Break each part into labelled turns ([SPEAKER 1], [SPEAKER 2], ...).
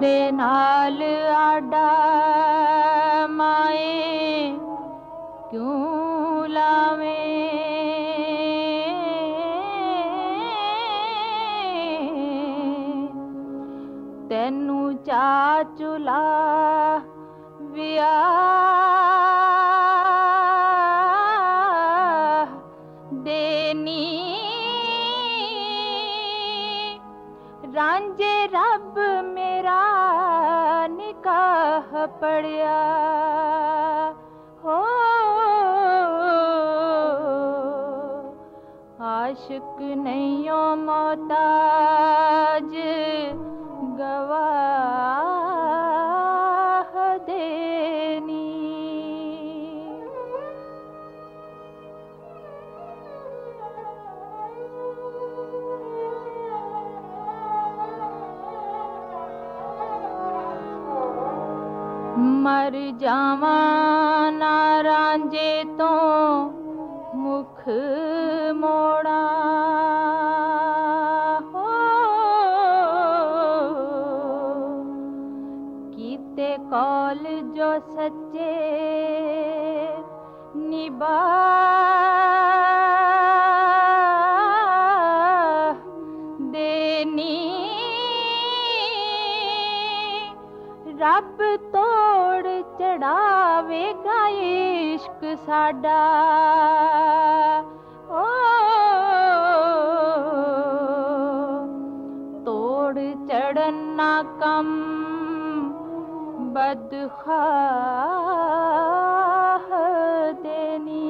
[SPEAKER 1] मेरे नाल आडा माए क्यों लावे, तेनू चा चुला विआह देनी। रांझे रब मेरा निकाह पढ़िया हो, आशिक नहीं हो मोहताज गवाह देनी। मर जावा ना रांझे तो मुख मोड़ा हो, कीते कौल जो सच्चे निभा देनी। रब तोड़ चढ़ावेगा इश्क साडा ओ, तोड़ चढ़ना कम बदखाह देनी।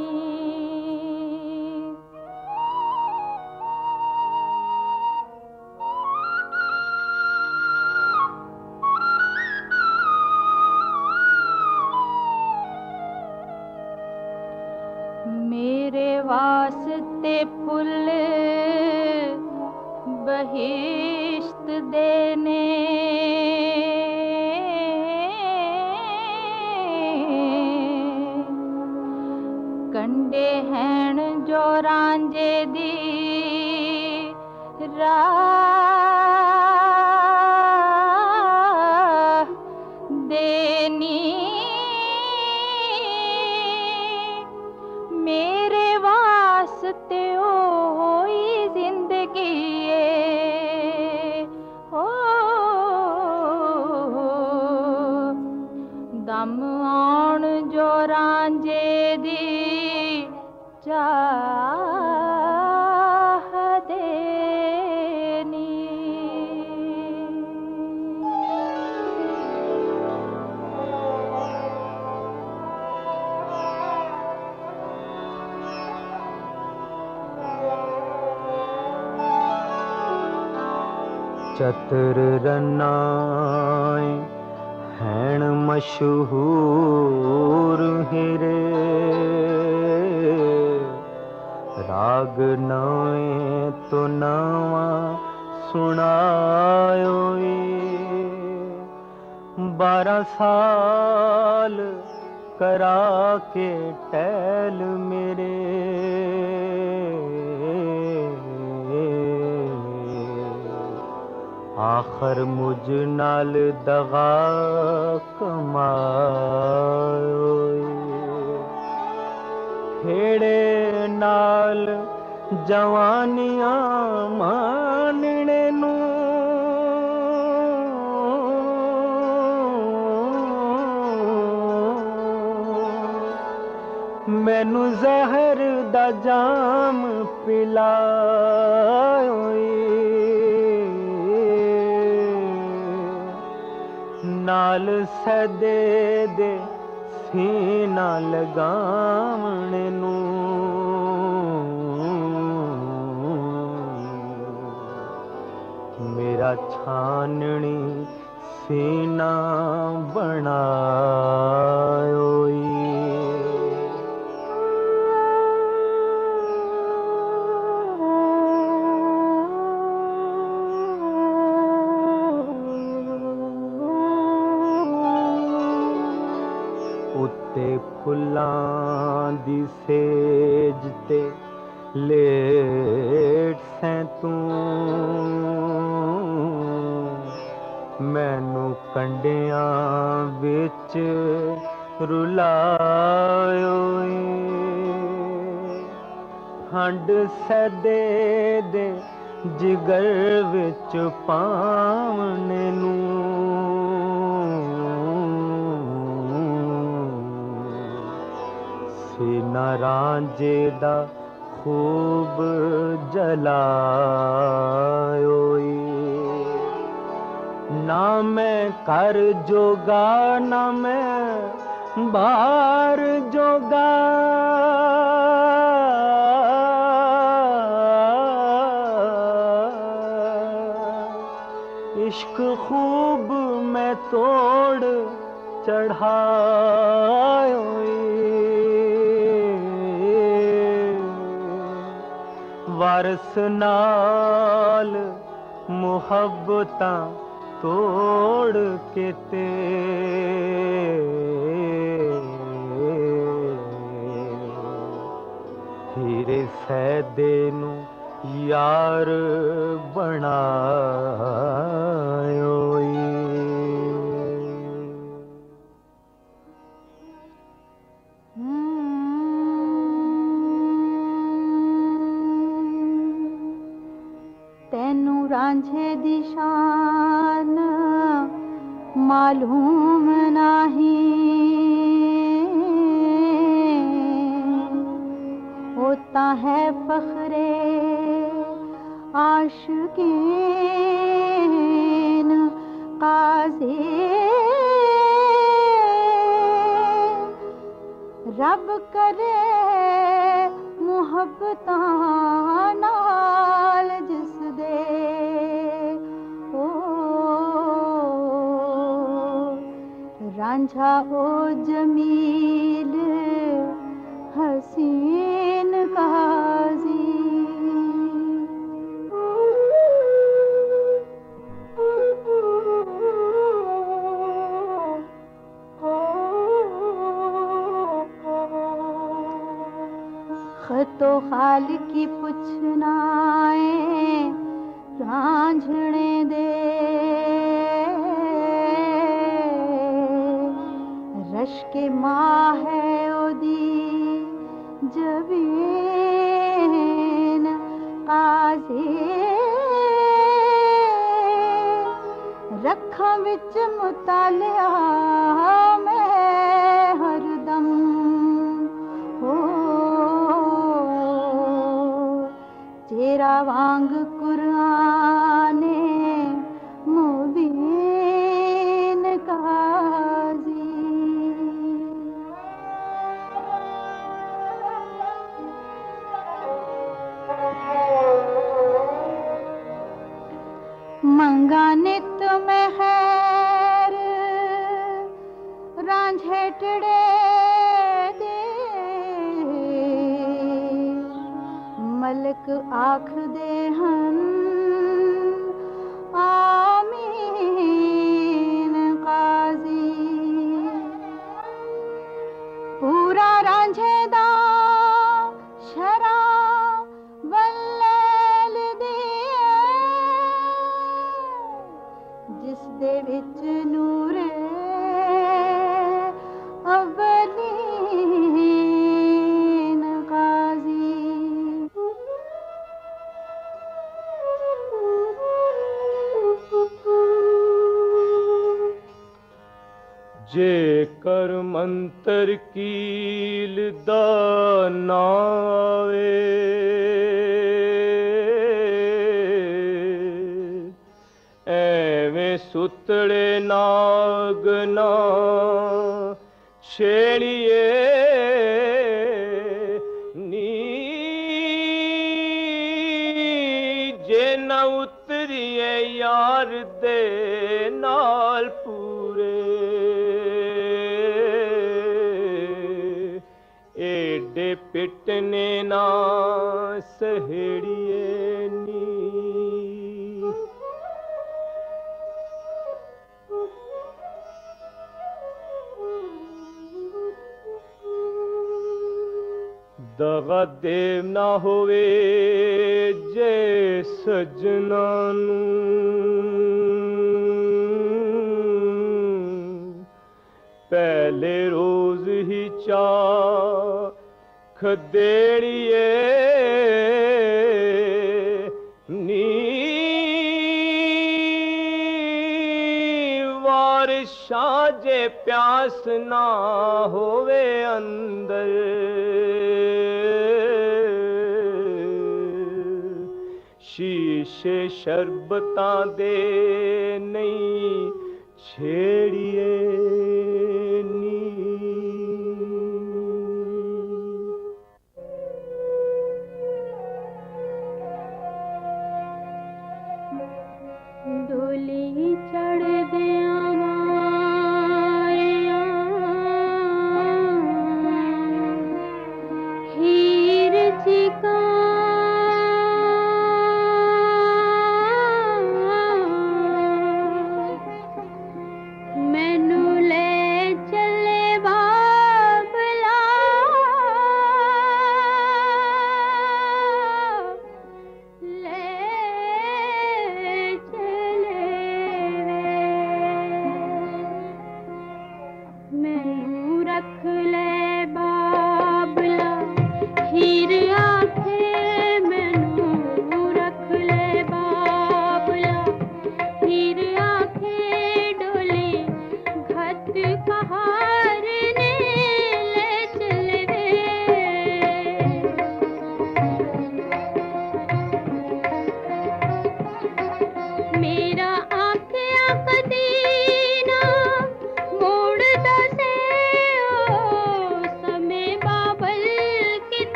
[SPEAKER 1] मेरे वास्ते फुल बहिश्त देने, कंडे हैन जो रांझे दी राह देनी। मेरे वास्ते होई जिंदगी हो, दम आउण जो रांझे दी चाह देनी।
[SPEAKER 2] चतुर रन्नाए हैण मशहूर हिरे, राग नए तो नवा सुनायो। 12 साल करा के टैल मेरे, आखर मुझ नाल दगा कमायो। खेड़े नाल जवानियां मानने नू, मैनू जहर दा जाम पिलायो। नाल सदे दे सीना लगावणे नू, मेरा छाननी सीना बनायो। उत्ते फुल्लां दी सेज ते लेट सैं तू, मैनू कंडियां विच रुलायो हंड सदे दे जिगर विच पावने नू सीना रांझे दा खूब जलायो ना मैं कर जोगा ना मैं बाहर जोगा इश्क खूब मैं तोड़ चढ़ायो वारस नाल मुहब्बतां तोड़ के ते हीरे सैदे नू यार बनायो
[SPEAKER 1] तेनू रांझे दी शान मालूम नहीं होता है फखरे आशिकीन काज़ी रब करे मुहब्बतां नाल जिस दे ओ रांझा ओ जमील हसीन काज़ी खतो खाल की पुछना रांझणे दे रश के माँ है ओदी जबीन काज़ी रखा विच मुतालिया मैं हरदम हो तेरा वांग कुराने मुबीन काज़ी मंगा नित में खैर रांझे टिड़े दे मलक आख दे हन आमीन काज़ी पूरा रांझे दा शरा वल्लैल दिए जिस दे विच नूरे अवलीन काज़ी
[SPEAKER 2] जे कर मंतर कील दा नावे एवें सुतड़े नाग ना छेड़िए नी जे न उतरिए यार दे नाल पूरे एडे पिटने ना सहेड़िए नी दगा देव ना होवे जे सजना नू पहले रोज ही चाख देड़िए साजे प्यास ना होवे अंदर शीशे शरबतां दे नहीं छेड़िए नी।
[SPEAKER 1] डोली चढ़ दिया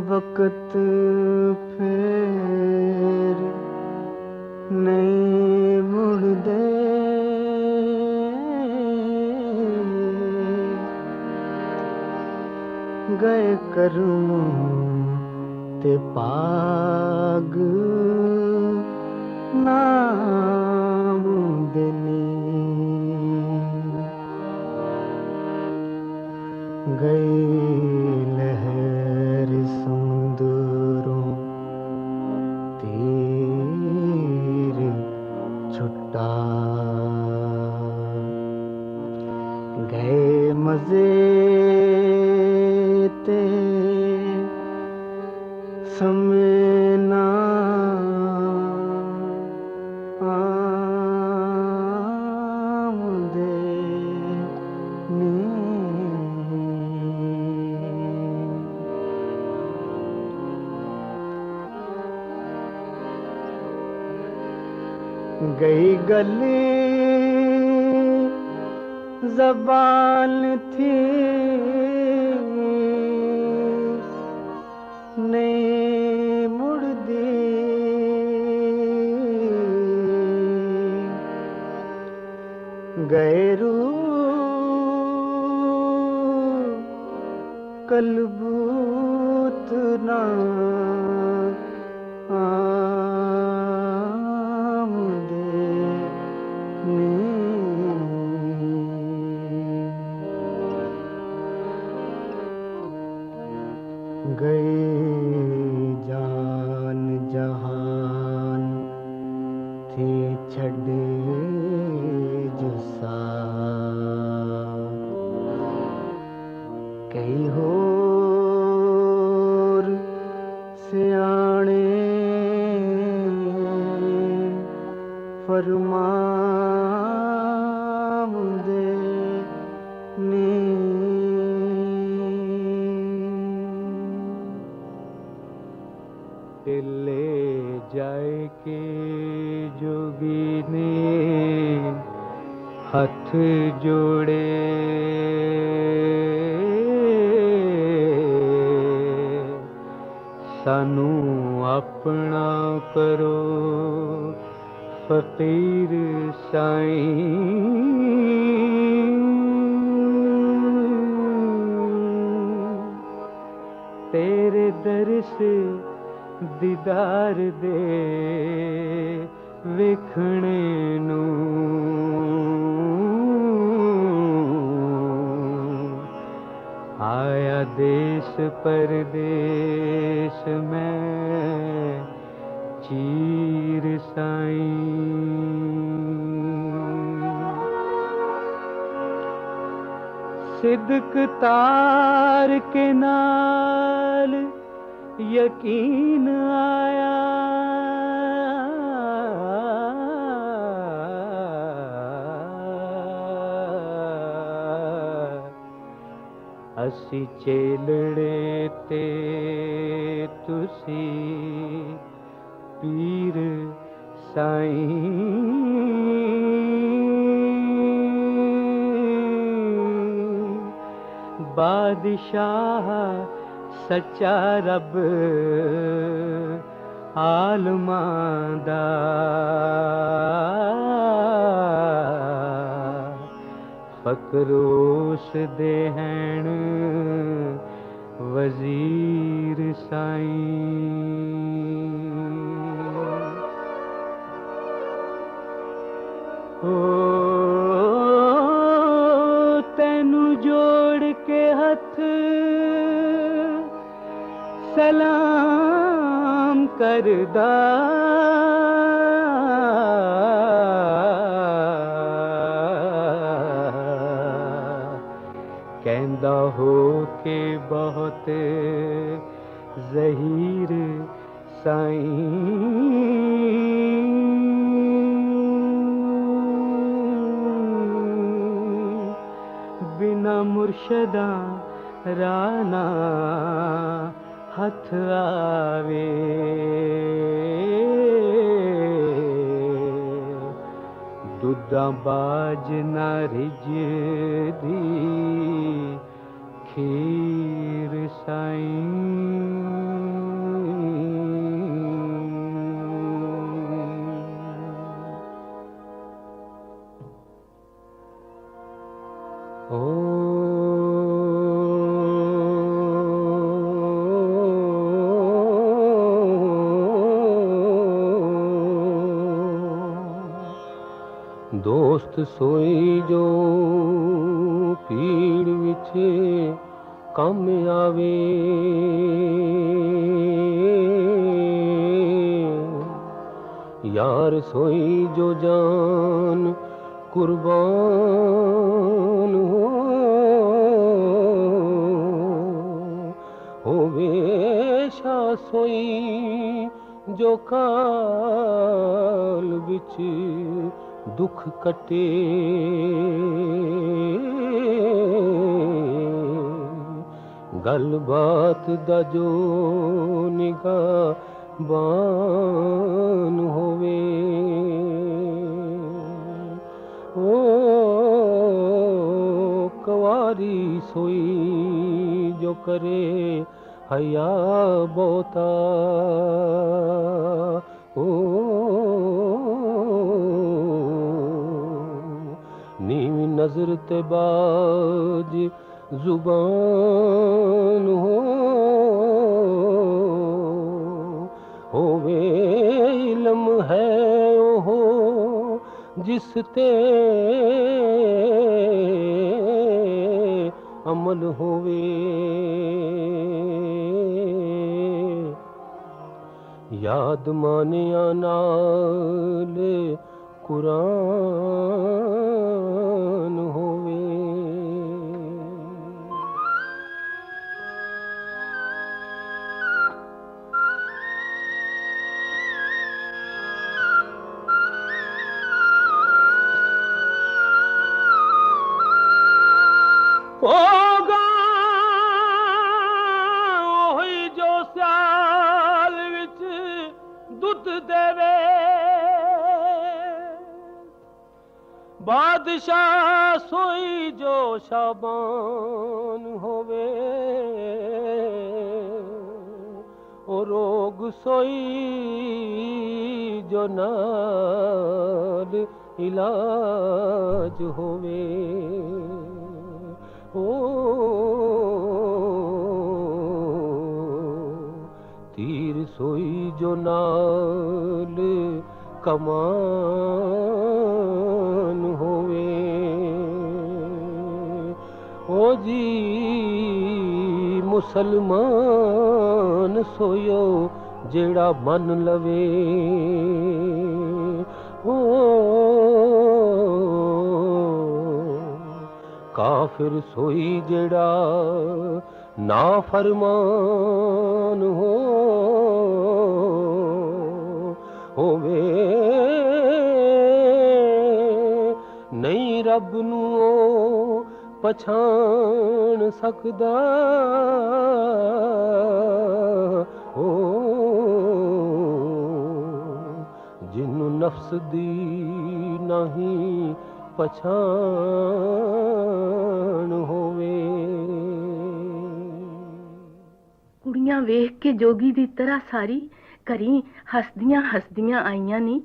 [SPEAKER 3] वक्त फिर नहीं मुड़दे गए कर्म ते पाग ना लुटा गए मजे ते समय ना आमदे नी गई गली ज़बान थी नहीं मुड़दी गए रूह कलबूत ना गए जान जहान थे छड़े जुसा कई होर सियाणे फरमांदे ने
[SPEAKER 2] ले जाए के जोगी ने हथ जोड़े सानू अपना करो फकीर साईं तेरे दर से दीदार दे वेखणे नू आया देश परदेश में चीर साईं सिद्क तार के नाल यकीन आया असी चेलड़े ते तुसी पीर साईं बादशाह सच्चा रब आलमां दा फकरोश दे हैन वजीर साईं ओ तैनू जोड़ के हथ सलाम करदा कहंदा हो के बहुत ज़हीर साईं बिना मुर्शदा राना हथ आवे दुधा बाज ना रिजदी खीर साईं ओ दोस्त सोई जो पीड़ विछे कम आवे यार सोई जो जान कुर्बान होवे शाह सोई जो काल विच दुख कटे गल बात दा जो निगाहबान होवे ओ कवारी सोई जो करे हया बोता ओ नीवी नजर ते बाज जुबान होवे इल्म है ओ जिस ते अमल होवे याद मानिया नाल कुरान होवे होगा ओही जो सियाल विच दुध देवे बादशाह सोई जो शाबान होवे ओ रोग सोई जो नाल इलाज होवे ओ तीर सोई जो नाल कमान होवे ओ जी मुसलमान सोयो जेड़ा मन लवे ओ काफिर सोई जेड़ा नाफरमान होवे नहीं रब नू पछाण सकदा ओ जिन्नू नफ्स दी नहीं पछाण होवे
[SPEAKER 4] कुड़ियां वेख के जोगी दी तरह सारी घरी हसदियां हसदियां आईयां नी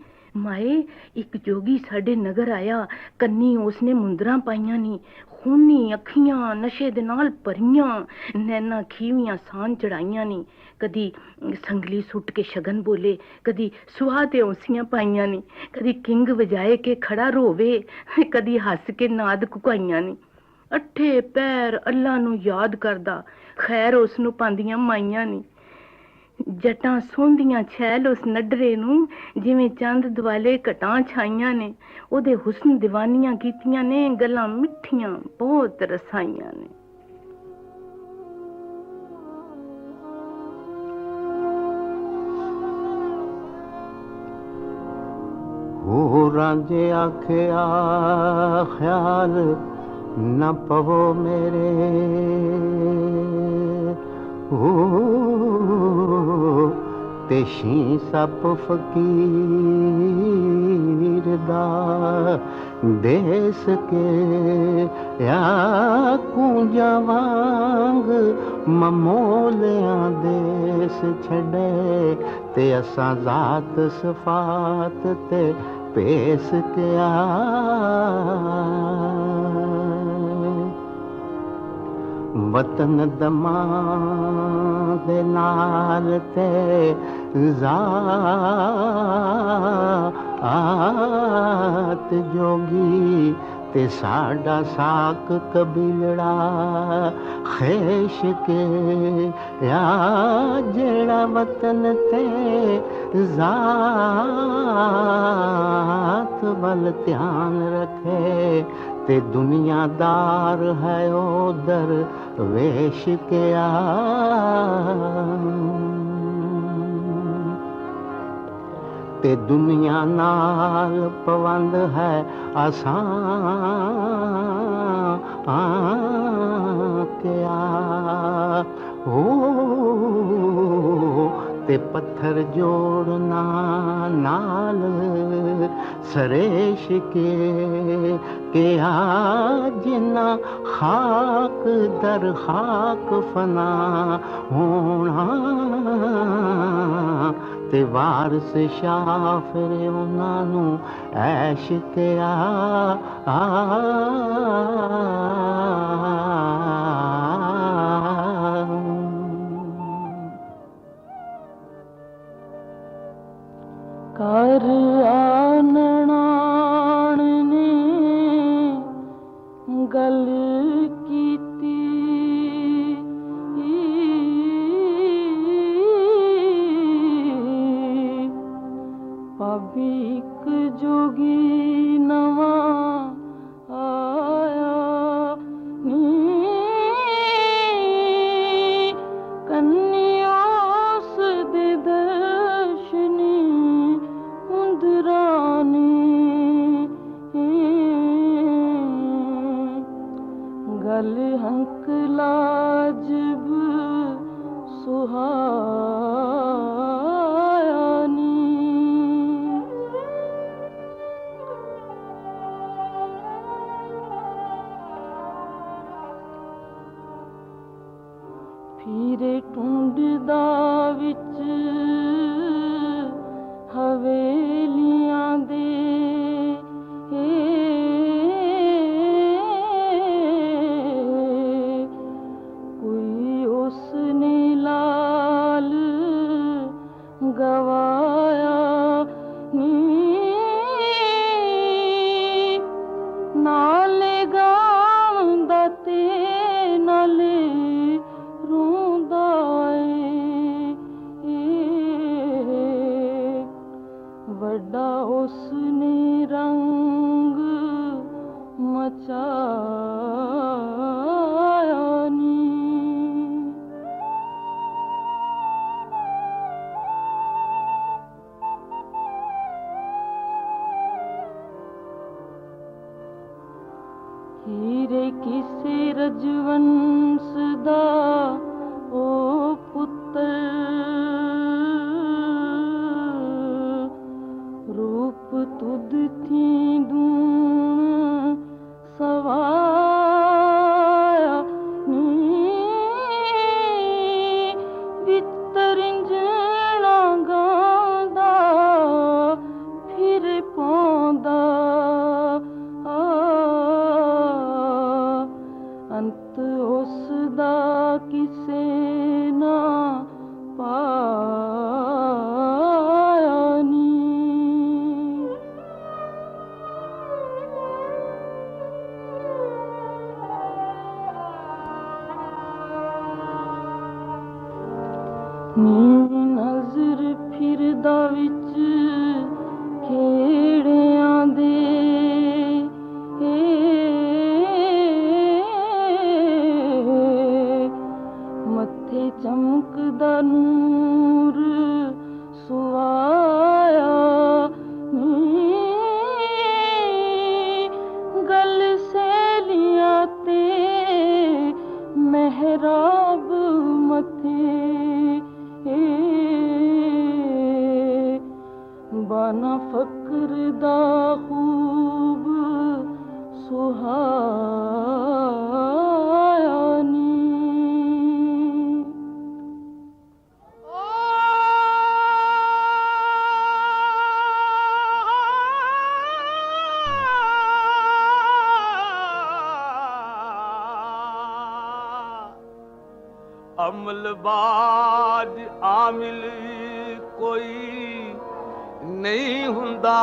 [SPEAKER 4] माए एक जोगी साडे नगर आया कन्नी उसने मुंदरां पाईयां नी खूनी अखियां नशे दे नाल भरियां नैना खीवियां सान चढ़ाइयां नी कदी संगली सुट के शगन बोले कदी सुहा ते औसियां पाईयां नी कदी किंग वजाए के खड़ा रोवे कदी हस के नाद कुकाइयां नी अठे पैर अल्लाह नू याद करदा खैर उसनू पांदियां माइयां नी जटां सोंदियां छैल उस नडरे नू जिवें चंद दुआले घटां छाइयां ने ओदे हुस्न दीवानियां कीतियां ने गल्लां मिठियां बहुत रसाइयां ने
[SPEAKER 3] हो रांझे आखिया ख्याल न पवो मेरे हो तेशी सप फकीर दा देस के या कूंजा वांग ममोलियां देस छड़े ते असां जात सफात ते पेश के आ वतन दमा दे नाल ते जात जोगी ते साडा साक कबीलड़ा खेश के या जेड़ा वतन ते जात वल ध्यान रखे ते दुनियादार है उधर वेश के ते दुनिया नाल पवंद है आसान क्या हो ते पत्थर जोड़ना नाल सरेश के जिना खाक दर खाक फना होना ते वारस शाह फिर उन्हां नू ऐश के
[SPEAKER 4] कर आनणान ने गल कीती भाभी एक जोगी नवा आया नी कन्या उस दे दर्शनी गल हंक लाजब सुहानी फिरे टूंडदा विच हवेलियां दे कोई उसने लाल गवाया नाले गांदा ते नाले रोंदा वड्डा उसने रंग मचाया नी हीरे किसे रजवंश दा ओ पुत्र रूप तुद थी दून सवाया वितरिंजना गांदा फिर पौंदा अंत उसदा किसे ना पाया नी नजर फिरदा विच खेड़ियां दे मत्थे चमकदा नूर सुवाया गल सहेलियां ते मेहराब मथे बाना फक्र दा खूब सुहाया नी
[SPEAKER 2] अमलबाज आमिल कोई नहीं हुंदा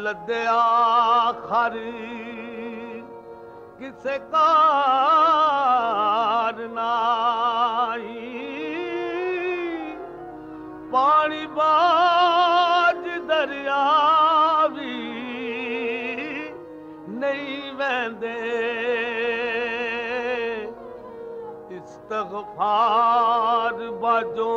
[SPEAKER 2] लद्या खर किसे कार नाई पानी बाज दरिया भी नहीं वहंदे इस्तग़फ़ार बाजो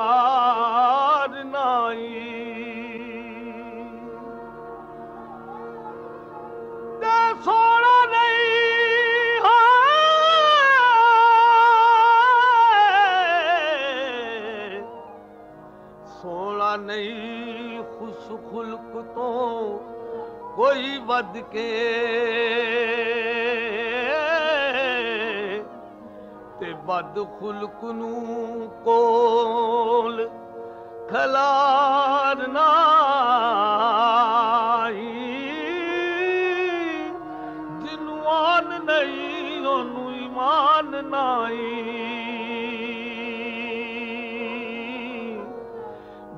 [SPEAKER 2] छुटकार नाई ते सोना नहीं है सोना नहीं खुश खुल्क तो कोई वध के ते बद खुल्क नू कोल खलार नाई जिनू आन नहीं ओनू ईमान नाई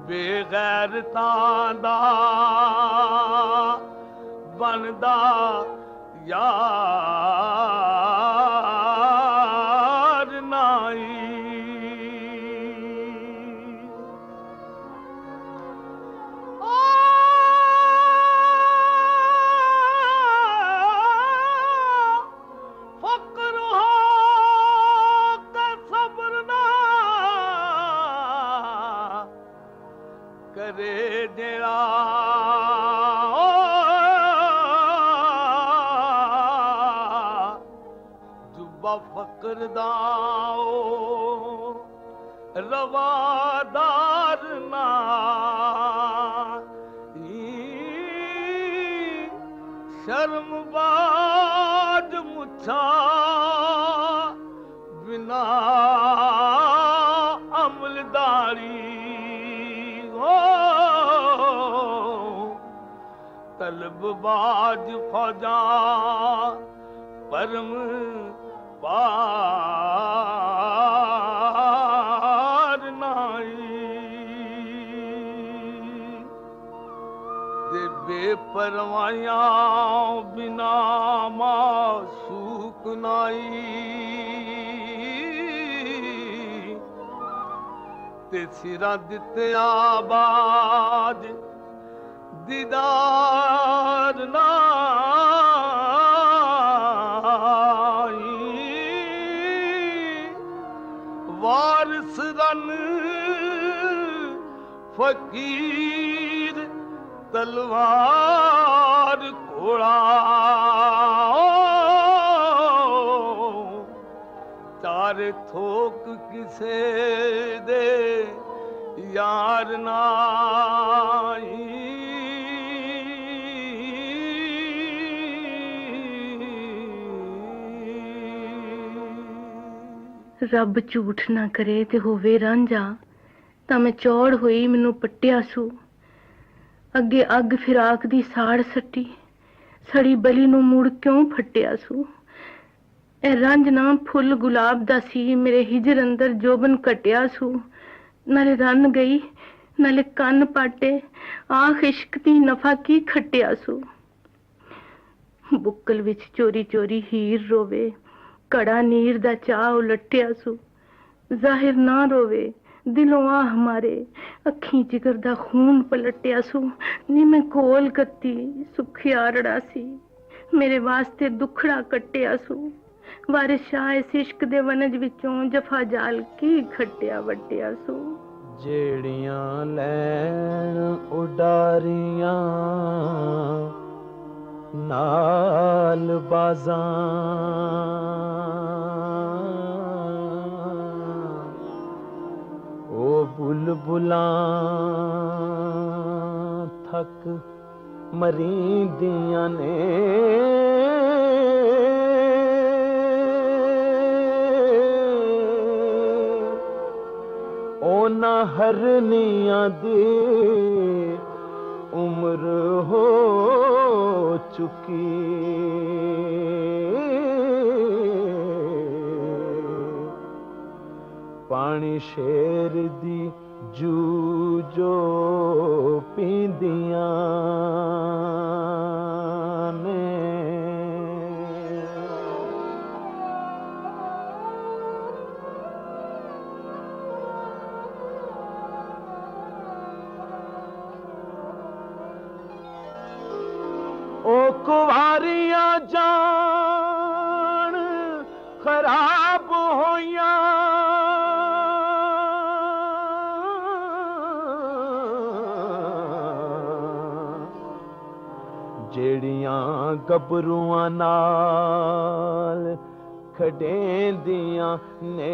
[SPEAKER 2] बेगैरतां दा बनदा यार नाई फकर हो के सब्र ना करे जेड़ा फकर दाओ रवादार ना शर्मबाज मुछा बिना अमलदारी हो तलबबाज फौजा परम पार नाई दे बेपरवाहियां बिना मासूक नाई ते सिरा दिते आबाद दीदार नाई वारिस रन फकीर तलवार घोड़ा चारे थोक किसे दे यार नाई
[SPEAKER 4] रब झूठ ना करे ते होवे रांझा तां मैं चौड़ होई मैनू पट्टिया सू अगे अग फिराक दी साड़ सट्टी सड़ी बली नू मुड़ क्यों फट्टिया सू ए रांझना फुल गुलाब दा सी मेरे हिजर अंदर जोबन कटिया सू नाले रन गई नाले कन्न पाटे आख इश्क दी नफा की खट्टिया सू बुक्कल विच चोरी चोरी हीर रोवे कड़ा नीर दा चाह उलटिया सू जाहिर ना रोवे दिलों आ हमारे अखी जिगर दा खून पलटिया सू नी मैं कोल कत्ती सुखियारड़ा सी मेरे वास्ते दुखड़ा कट्टिया सू वारिस शाह इस इश्क दे वनज विचों जफा जाल की खट्टिया वट्टिया सू
[SPEAKER 3] जेड़ियां लैन उडारियां नाल बाजां ओ बुलबुलां थक मरींदियां ने ओना हरनियां दी उम्र हो चुकी पानी शेर दी जूजो पींदियां ने ओ कुवारियां जान खराब होइयां जेड़ियां गबरूआं नाल खडेंदियां ने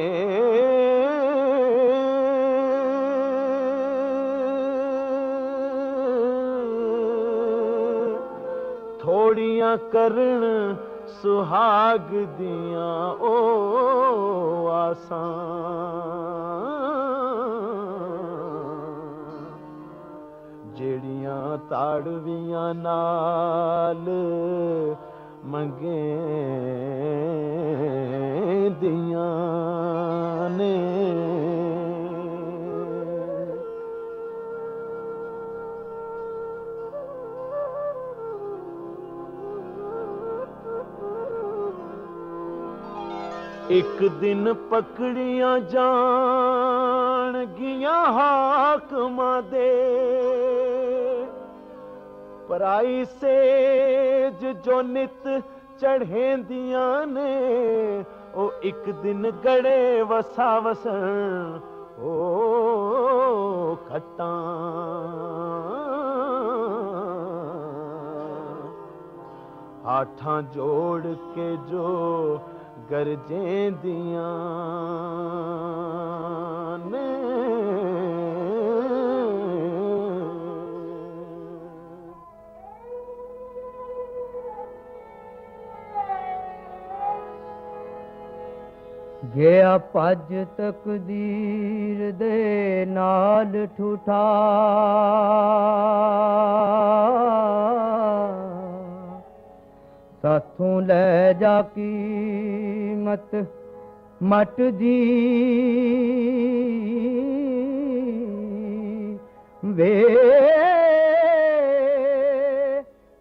[SPEAKER 3] थोड़ियां करन सुहाग दियां ओ आसान जेड़ियां ताड़वियां नाल मंगे दियां ने एक दिन पकड़ियां जान गियां हाकमां दे पराई सेज जो नित चढ़ेंदियां ने ओ एक दिन गड़े वसा वसन ओ खट्टां हाथां जोड़ के जो गरजेंदियां ने
[SPEAKER 5] गया भज तकदीर दे नाल ठूठा साथों ले जा कीमत मट दी वे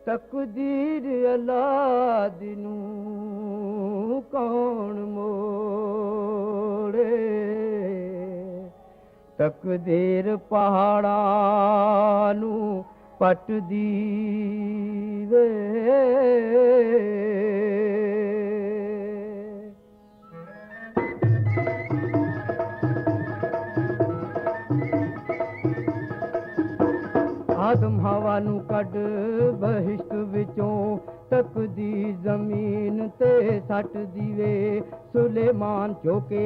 [SPEAKER 5] तकदीर औलाद नूं कौन मोड़े तकदीर पहाड़ां नूं पट दी वे आदम हवा नू कड बहिश्त विचों तकदी जमीन ते सट दीवे सुलेमान चौके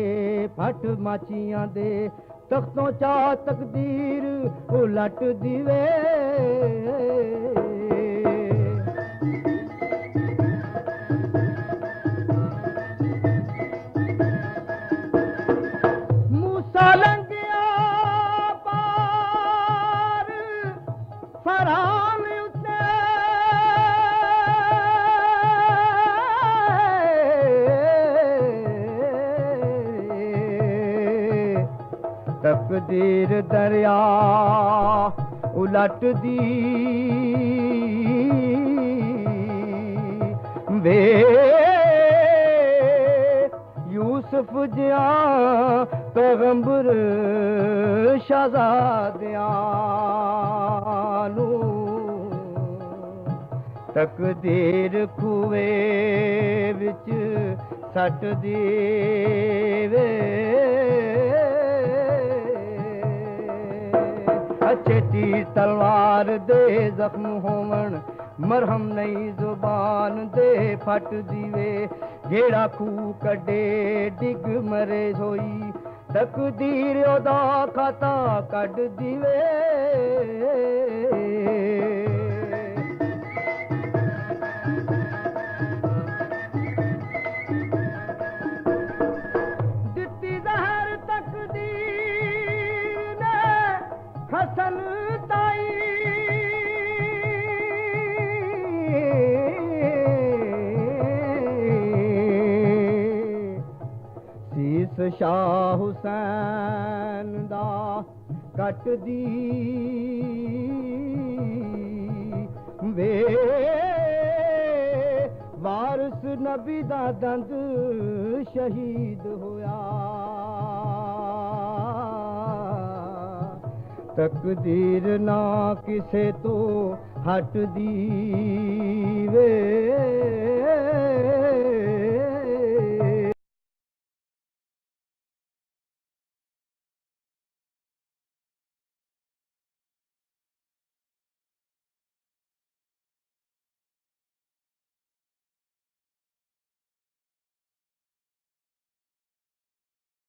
[SPEAKER 5] फट माचियां दे तख्तों चा तकदीर उलट दीवे मूसा लंघिया पार फराम उते तकदीर दरिया उलट दी वे यूसुफ जिया पैगंबर शहजादियां नू तकदीर खुए विच सट देवे अच्छे तीर तलवार दे जख्म होवन मरहम नहीं जुबान दे फट दीवे जेड़ा खू कड्डे डिग मरे होई तकदीर ओदा खाता कड दीवे दित्ती जहर तकदीर ने हसन ताई शीस शाह हुसैन दा ਕੱਟਦੀ ਵੇ ਵਾਰਿਸ ਨਬੀ ਦਾ ਦੰਦ ਸ਼ਹੀਦ ਹੋਇਆ ਤਕਦੀਰ ਨਾ ਕਿਸੇ ਤੋਂ ਹਟਦੀ ਵੇ